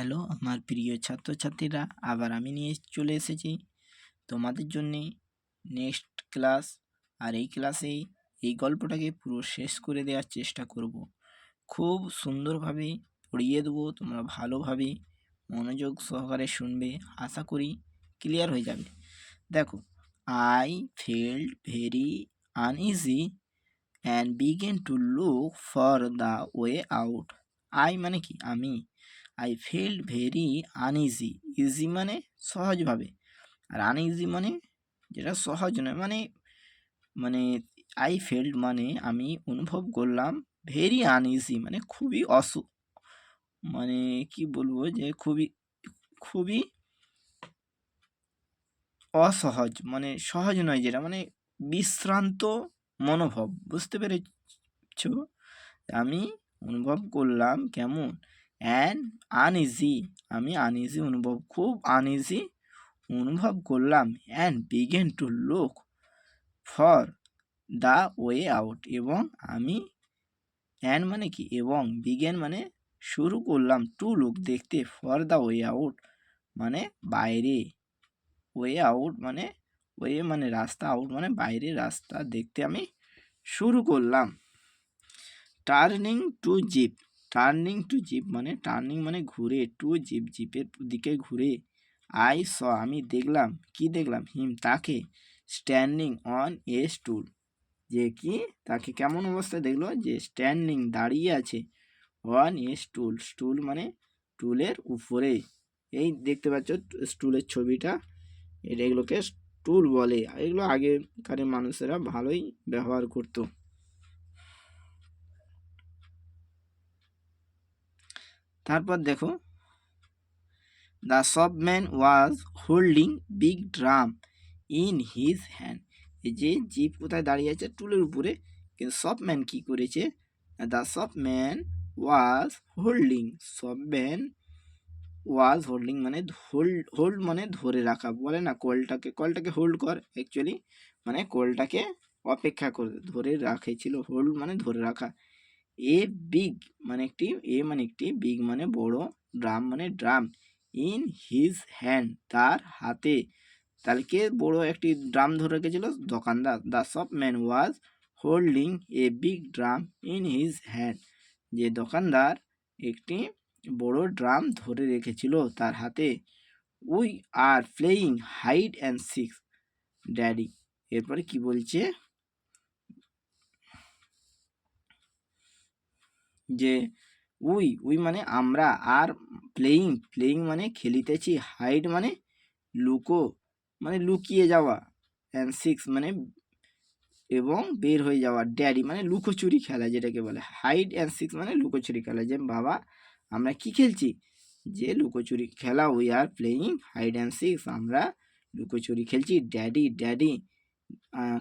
Hello আমার প্রিয় ছাত্রছাত্রীরা, আবার আমি নিয়ে চলে এসেছি তোমাদের জন্যে নেক্সট ক্লাস। আর এই ক্লাসে এই গল্পটাকে পুরো শেষ করে দেওয়ার চেষ্টা করব। খুব সুন্দরভাবে পড়িয়ে দেবো, তোমরা ভালোভাবে মনোযোগ সহকারে শুনবে, আশা করি ক্লিয়ার হয়ে যাবে। দেখো, I felt very uneasy and began to look for the way out. I মানে কি? আমি। I felt very uneasy, easy মানে সহজভাবে, আর আনইজি মানে যেটা সহজ নয়, মানে মানে আই ফেল্ট মানে আমি অনুভব করলাম, ভেরি আনইজি মানে খুবই মানে কি বলবো, যে খুবই খুবই অসহজ, মানে সহজ নয়, যেটা মানে বিশ্রান্ত মনোভাব। বুঝতে পেরেছ? আমি অনুভব করলাম কেমন? অ্যান আনইজি, আমি আনইজি অনুভব, খুব আনইজি অনুভব করলাম। And began to look for the way out, এবং আমি, অ্যান্ড মানে কি এবং, বিগেন মানে শুরু করলাম, টু লুক দেখতে, ফর দ্য ওয়ে আউট মানে বাইরে, ওয়ে আউট মানে ওয়ে মানে রাস্তা, আউট মানে বাইরে, রাস্তা দেখতে আমি শুরু করলাম। Turning to zip, turning to zip মানে টার্নিং মানে ঘুরে, টু জিপ জিপের দিকে ঘুরে। আই স আমি দেখলাম, কি দেখলাম? হিম তাকে, স্ট্যান্ডিং অন এ স্টুল, যে কি তাকে কেমন অবস্থায় দেখলো? যে স্ট্যান্ডিং দাঁড়িয়ে আছে, অন এ স্টুল, স্টুল মানে টুলের উপরে। এই দেখতে পাচ্ছ স্টুলের ছবিটা, এগুলোকে স্টুল বলে। এগুলো আগেকার মানুষেরা ভালোই ব্যবহার করতো। তারপর দেখো, the shopman was holding big drum in his hand. এই যে জিপ কোথায় দাঁড়িয়ে আছে? টুলের উপরে। কিন্তু শপম্যান কি করেছে? The shopman was holding, shopman was holding মানে হোল্ড মানে ধরে রাখা, বলে না কলটাকে হোল্ড কর, অ্যাকচুয়ালি মানে কলটাকে অপেক্ষা করে ধরে রাখেছিল। হোল্ড মানে ধরে রাখা। এ বিগ মানে একটি, এ মানে একটি, বিগ মানে বড়, ড্রাম মানে ড্রাম, ইন হিজ হ্যান্ড তার হাতে। তাহলে কে বড় একটি ড্রাম ধরে রেখেছিল? দোকানদার। The shopman was holding a big drum in his hand, যে দোকানদার একটি বড় ড্রাম ধরে রেখেছিল তার হাতে। We are playing hide and seek daddy. এরপরে কি বলছে? যে উই মানে আমরা, আর প্লেয়িং মানে খেলিতেছি, হাইড মানে লুকো মানে লুকিয়ে যাওয়া, অ্যান্ড সিক্স মানে এবং বের হয়ে যাওয়া, ড্যাডি মানে লুকোচুরি খেলা, যেটাকে বলে হাইড অ্যান্ড সিক্স মানে লুকোচুরি খেলা। যে বাবা আমরা কি খেলছি? যে লুকোচুরি খেলা। We are playing hide and six, আমরা লুকোচুরি খেলছি। ড্যাডি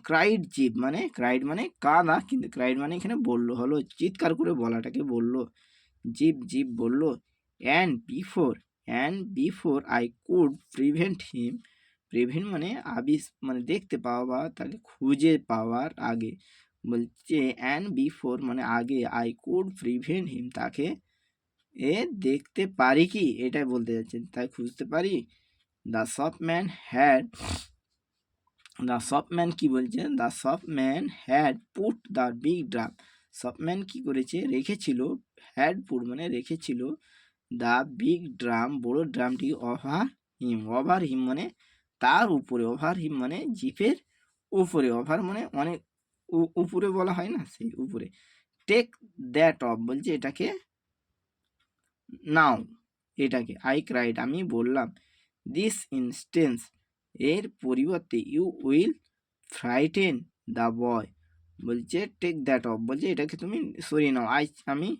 ক্রাইড মানে কাঁদা, কিন্তু ক্রাইড মানে এখানে বললো, হলো চিৎকার করে বলাটাকে বললো। জিপ বলল, and before I could prevent him, prevent মানে মানে দেখতে পাওয়া বা তাকে খুঁজে পাওয়ার আগে, বলছে অ্যান্ড বিফোর মানে আগে, আই কুড প্রিভেন্ট হিম তাকে দেখতে পারি, কি এটাই বলতে যাচ্ছেন, তাই খুঁজতে পারি। The shopman had, the shopman কি বলছে? The shopman had put the big drum, shopman কি করেছে? রেখেছিল, হ্যাড পুট মানে রেখেছিল, দ্য বিগ ড্রাম বড় ড্রামটি, ওভার হিম মানে তার উপরে, ওভার হিম মানে জিপের উপরে, ওভার মানে অনেক উপরে বলা হয় না, সেই উপরে। টেক দ্যাট অফ বলছে এটাকে নাও, এটাকে। আই ক্রাইড আমি বললাম, দিস ইনস্টেন্স এর পরিবর্তে, you will frighten the boy, বলছে টেক দ্যাট অফ বলছে এটাকে তুমি সরিয়ে নাও। আমি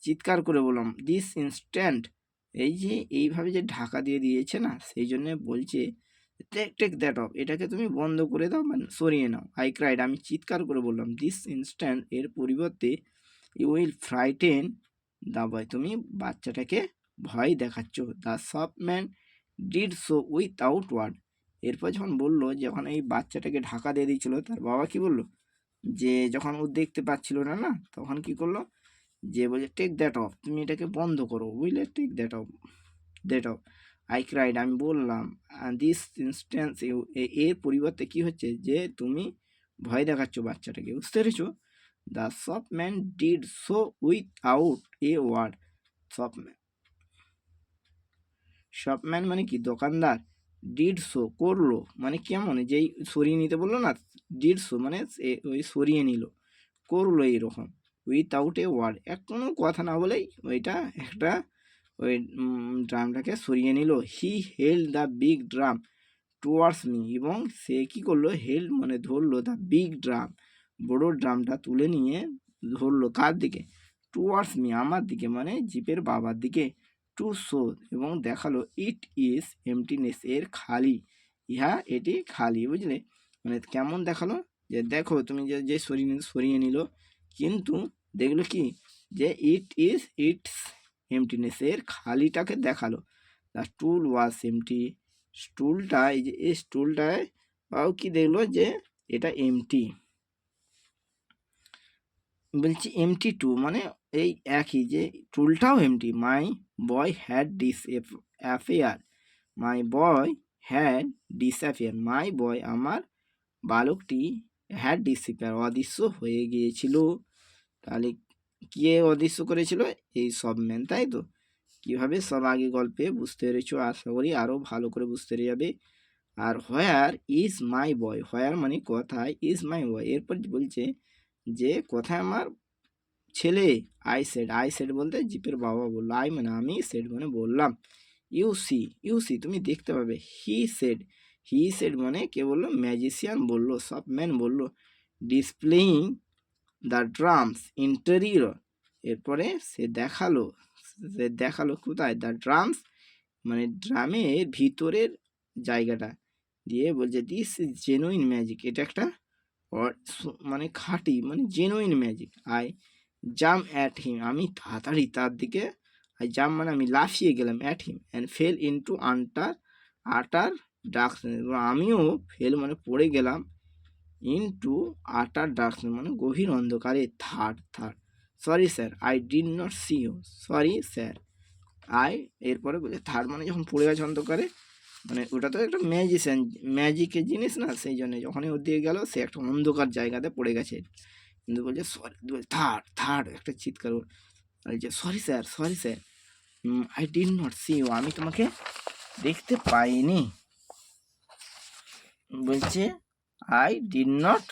চিৎকার করে বললাম, দিস ইনস্ট্যান্ট এই যে এইভাবে যে ঢাকা দিয়ে দিয়েছে না, সেই জন্য বলছে টেক দ্যাট অফ, এটাকে তুমি বন্ধ করে দাও, মানে সরিয়ে নাও। আই ক্রাইড আমি চিৎকার করে বললাম, দিস ইনস্ট্যান্ট এর পরিবর্তে, you will frighten the boy তুমি বাচ্চাটাকে ভয় দেখাচ্ছ। The shopman did so without word, এরপর যখন বললো, যখন এই বাচ্চাটাকে ঢাকা দিয়ে দিয়েছিল, তার বাবা কি বললো? যে যখন ও দেখতে পাচ্ছিল না, তখন কি করলো? যে বলছে টেক দ্যাট অফ, তুমি এটাকে বন্ধ করো, বুঝলে, take that off. I cried, আমি বললাম, দিস ইনস্ট্যান্স এর পরিবর্তে কি হচ্ছে, যে তুমি ভয় দেখাচ্ছ বাচ্চাটাকে, বুঝতে পেরেছো। The shopman did so without a word. Shopman, shopman মানে কি, দোকানদার। ডিড শো, করলো, মানে কেমন, যেই সরিয়ে নিতে বললো না, ডিড শো মানে ওই সরিয়ে নিল, করলো এইরকম, উইথআউট এ ওয়ার্ড, কোনো কথা না বলেই ওইটা একটা ওই ড্রামটাকে সরিয়ে নিল। হি held the big drum towards me, এবং সে কী করলো, হেল্ড মানে ধরলো, দ্য বিগ ড্রাম, বড় ড্রামটা তুলে নিয়ে ধরলো, কার দিকে, টুয়ার্ডস মি, আমার দিকে, মানে জিপের বাবার দিকে। টু শো, এবং দেখালো, ইট ইজ এমটিনেস, এর খালি, ইহা এটি খালি, বুঝলে। মানে কেমন দেখালো, যে দেখো তুমি যে সরিয়ে নিল, কিন্তু দেখলো কি, যে ইট ইজ ইটস এমটিনেস, এর খালিটাকে দেখালো। দ্য স্টুল ওয়াজ এমটি, স্টুলটা, এই যে এই স্টুলটায় কি দেখলো, যে এটা এমটি, বলছি এমটি টু, মানে এই একই, যে টুলটাও এমটি। My boy had disappear, my boy had disappear, my boy, আমার বালকটি, হ্যাড ডিসঅ্যাপিয়ার, অদৃশ্য হয়ে গিয়েছিল। তাহলে কে অদৃশ্য করেছিল, এই শপম্যান, তাই তো। কীভাবে, সব আগে গল্পে বুঝতে পেরেছো, আশা করি আরও ভালো করে বুঝতে পেরে যাবে। আর হোয়ার ইজ মাই বয়, হোয়ার মানে কোথায়, ইজ মাই বয়, এরপর বলছে যে কোথায় আমার ছেলে। আই সেড বলতে জিপের বাবা বললো, আই মানে আমি, সেড মানে বললাম। ইউ সি, তুমি দেখতে পাবে। হি সেড মানে কে বললো, ম্যাজিশিয়ান বললো, শপম্যান বললো। ডিসপ্লেইং দ্য ড্রামস ইন্টেরিয়র, এরপরে সে দেখালো কোথায়, দ্য ড্রামস মানে ড্রামের ভিতরের জায়গাটা, দিয়ে বলছে দিস ইজ জেনুইন ম্যাজিক, এটা একটা মানে খাঁটি, মানে genuine magic. I jam at him, আমি তাড়াতাড়ি তার দিকে, আই জাম মানে আমি লাফিয়ে গেলাম, at him and fell into utter darkness, আমিও ফেল মানে পড়ে গেলাম, ইনটু আটার ডার্কনেস মানে গভীর অন্ধকারে। Third, sorry sir, I did not see you, sorry sir, এরপরে বলছে থার্ড মানে যখন পড়ে গেছে অন্ধকারে, মানে ওটা তো একটা ম্যাজিকের জিনিস না, সেই জন্য যখনই ওর দিকে গেল, সে একটা অন্ধকার জায়গাতে পড়ে গেছে, কিন্তু বলছে সরি, থার্ড একটা চিৎকার বলছে, sorry sir, I did not see you, আমি তোমাকে দেখতে পাইনি, বলছে I did not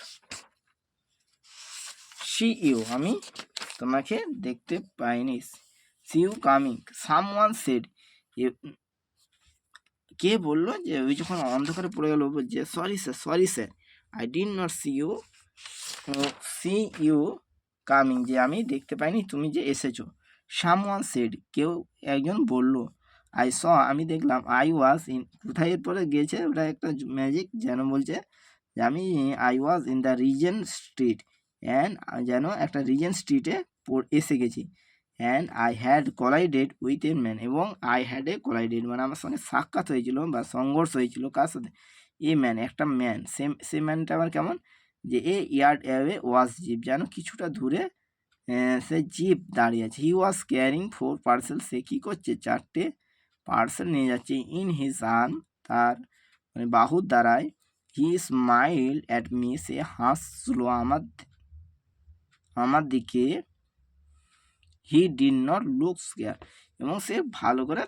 see you, আমি তোমাকে দেখতে পাইনি। See you coming, someone said, কে বললো, যে ওই যখন অন্ধকারে পড়ে গেল, বলছে sorry sir, I did not see you coming, যে আমি দেখতে পাইনি তুমি যে এসেছো। সামওয়ান সেড, কেউ একজন বলল। আই স, আমি দেখলাম। আই ওয়াজ ইন, কোথায় এরপরে গিয়েছে, ওটা একটা ম্যাজিক, যেন বলছে যে আমি I was in the Regent Street, and যেন একটা রিজেন্ট স্ট্রিটে এসে গেছি। And I had collided with a man, এবং আই হ্যাড এ কোলাইডেড মানে আমার সঙ্গে সাক্ষাৎ হয়েছিল বা সংঘর্ষ হয়েছিল, কার সাথে, এ ম্যান, একটা ম্যান, সে ম্যানটা আবার কেমন, যে এ ইয়ার্ড অ্যাওয়ে ওয়াজ জিপ, যেন কিছুটা দূরে সে জিপ দাঁড়িয়ে আছে। হি ওয়াজ ক্যারিং 4 পার্সেল, সে কী করছে, 4টে পার্সেল নিয়ে যাচ্ছে। ইন হিজ আর্ম, তার মানে বাহুর দ্বারায়। হি স্মাইল অ্যাট মি, সে হাসলো আমার দিকে। He did not look scare, এবং সে ভালো করে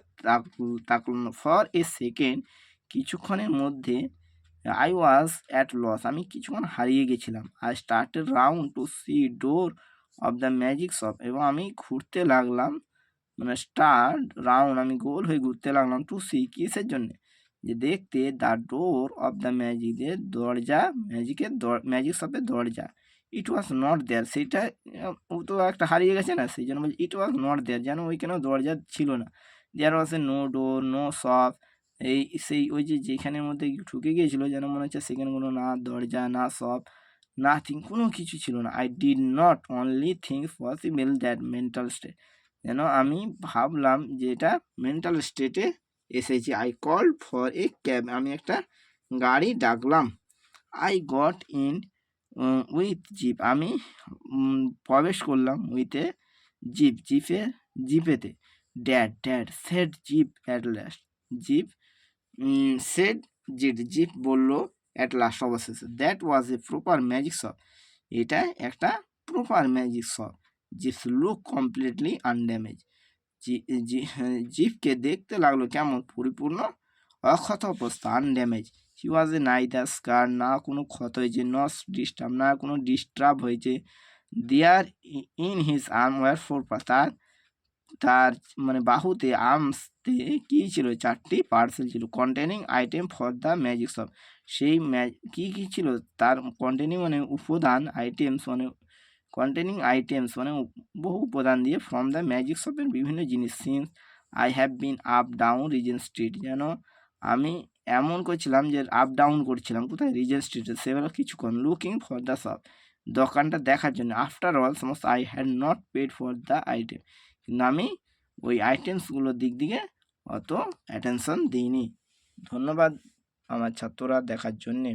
তাকল না। ফর এ সেকেন্ড, কিছুক্ষণের মধ্যে, আই ওয়াজ অ্যাট লস, আমি কিছুক্ষণ হারিয়ে গেছিলাম। I started round to see door of the magic shop, এবং আমি ঘুরতে লাগলাম, মানে স্টার্ট রাউন্ড, আমি গোল হয়ে ঘুরতে লাগলাম, টু সি কিসের জন্যে, যে দেখতে, দ্য ডোর অফ দ্য ম্যাজিকের দরজা, ম্যাজিক শপের দরজা। ইট ওয়াজ নট দেয়ার, সেটা ও তো একটা হারিয়ে গেছে না, সেই জন্য বলছি ইট ওয়াজ নট দেয়ার, যেন ওইখানেও দরজা ছিল না। দেয়ার ওয়াজ এ নো ডোর, নো শপ, সেই ওই যেখানের মধ্যে ঢুকে গিয়েছিল, যেন মনে হচ্ছে সেখানে কোনো না দরজা, না শপ, নাথিং, কোনো কিছু ছিল না। I did not only think possible that mental state, যেন আমি ভাবলাম যে এটা মেন্টাল স্টেটে এসেছি। I call for a cab, আমি একটা গাড়ি ডাকলাম। I got in with Gip, আমি প্রবেশ করলাম উইথে জিপেতে dad said Gip at last said Gip বলল অ্যাট লাস্ট অবশেষে that was a proper magic shop, এটা একটা proper magic shop. Gip's look completely undamaged, জিপকে দেখতে লাগলো কেমন পরিপূর্ণ অক্ষত অবস্থা, আনড্যামেজ। হি ওয়াজ এ নাইদার স্কার, না কোনো ক্ষত হয়েছে, নট ডিস্টার্ব, না কোনো ডিস্টার্ব হয়েছে। There in his arm were four, তার মানে বাহুতে আর্মসতে কী ছিল, 4টি পার্সেল ছিল। Containing item for the magic shop, সেই কী কী ছিল তার কন্টেনিং মানে উপাদান, আইটেমস মানে কন্টেনিং আইটেমস মানে বহু উপাদান দিয়ে, ফ্রম দ্য ম্যাজিক শপের বিভিন্ন জিনিস। Since I have been up down Regent street, যেন আমি এমন করছিলাম যে আপ ডাউন করছিলাম কোথায়, রিজেন্ট স্ট্রিটে, সেগুলো কিছুক্ষণ। লুকিং ফর দ্য শপ, দোকানটা দেখার জন্য। আফটার অল সমস্ত I had not paid for the item, কিন্তু আমি ওই আইটেমসগুলোর দিক দিকে অত অ্যাটেনশন দিইনি। ধন্যবাদ আমার ছাত্ররা দেখার জন্যে।